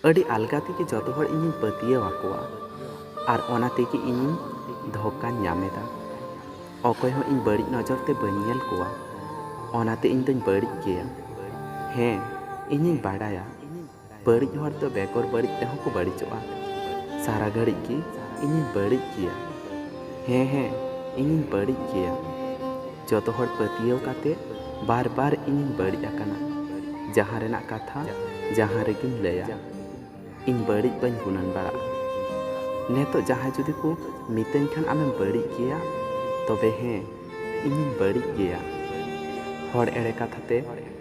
अड़ी अलगा तेगे जतो हर इᱧ पतिया आकोआ और ओना तेगे इᱧ धोखा ᱧᱟᱢᱮᱫᱟ। अकय हो इᱧ बड़ी नजर ते बाᱹᱧ ᱧᱮᱞ कोआ ओनाते इᱧ दोᱧ बड़ी गेया। हें इᱧिᱧ बाड़ाया बड़ी हर तो बेगर बड़ी तेहों को बड़ीचोआ सारा घड़ी की इᱧिᱧ बड़ी गेया। हें हें इᱧिᱧ बड़ी गेया जतो हर पतियाव काते बार बार इᱧिᱧ बड़ी आकाना जहां रेना कथा जहां रेगिन लया इन बड़ी बाñ गुनन बाड़ा। नेतो जहां जुदी को मितन खान आमें बड़ी गेया तबे हें इᱧिᱧ बड़ी गेया। हर एड़े कथाते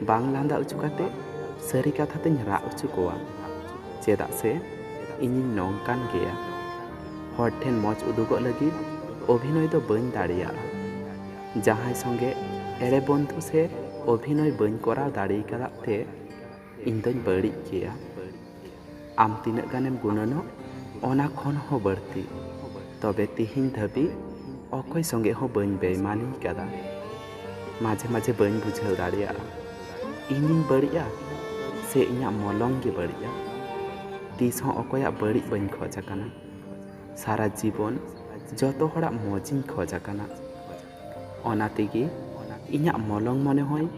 बांग लांदा उचु काते सारी कथातेñ राग उचु कोआ चेदा से इᱧिᱧ नोंकान गेया। हर ठेन मौज उदुगो लगी अभिनय दो बाñ दाड़िया जहां संगे एड़े बंधु से अभिनय बाñ कराव दाड़ी कदाते इñ दोñ बड़ी गेया। आम तीनाग गानेम गुननो ओना खन हो बढ़ती तबे तिहिन धाबी अकय संगे हो बाñ बेईमानी कदा माझे माझे बाñ बुझाव दाड़िया इñिñ बड़िया से इñा मलंग गे बड़िया तीस हो अकया बड़ी बाñ खोज आकाना सारा जीवन जतो हड़ा मौजिñ खोज आकाना ओना तेगे इñा मलंग मने होय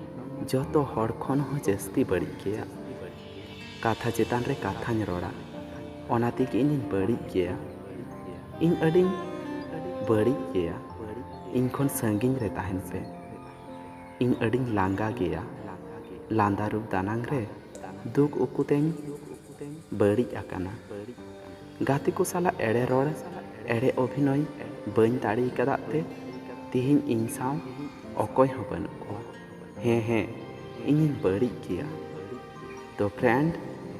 जतो हड़ खन हो जास्ती बड़ी गेया। कथा चेतान रे कथाñ रोड़ा ओना तेगे इñिñ बड़ी गेया। इñ अडिñ बड़ी गेया इñ खन संगिñ रे ताहेन पे इñ अडिñ लांगा गेया लांदा रूप दानांग रे दुख उकुतेñ बड़ी आकाना। गाते को साला एड़े रोड़ एड़े अभिनय बाñ दाड़ी कदाते तिहिन इñ साव अकय हो बानु कोआ। हें हें इñिñ बड़ी गेया। तो फ्रेंड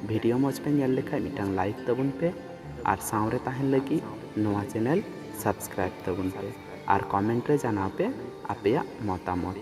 वीडियो मौज पे नेल लेखाय मिटांग लाइक तबुन पे और सावरे ताहेन लगी नोआ चैनल सब्सक्राइब तबुन पे और कमेंट रे जानाव पे आपेया मतामत।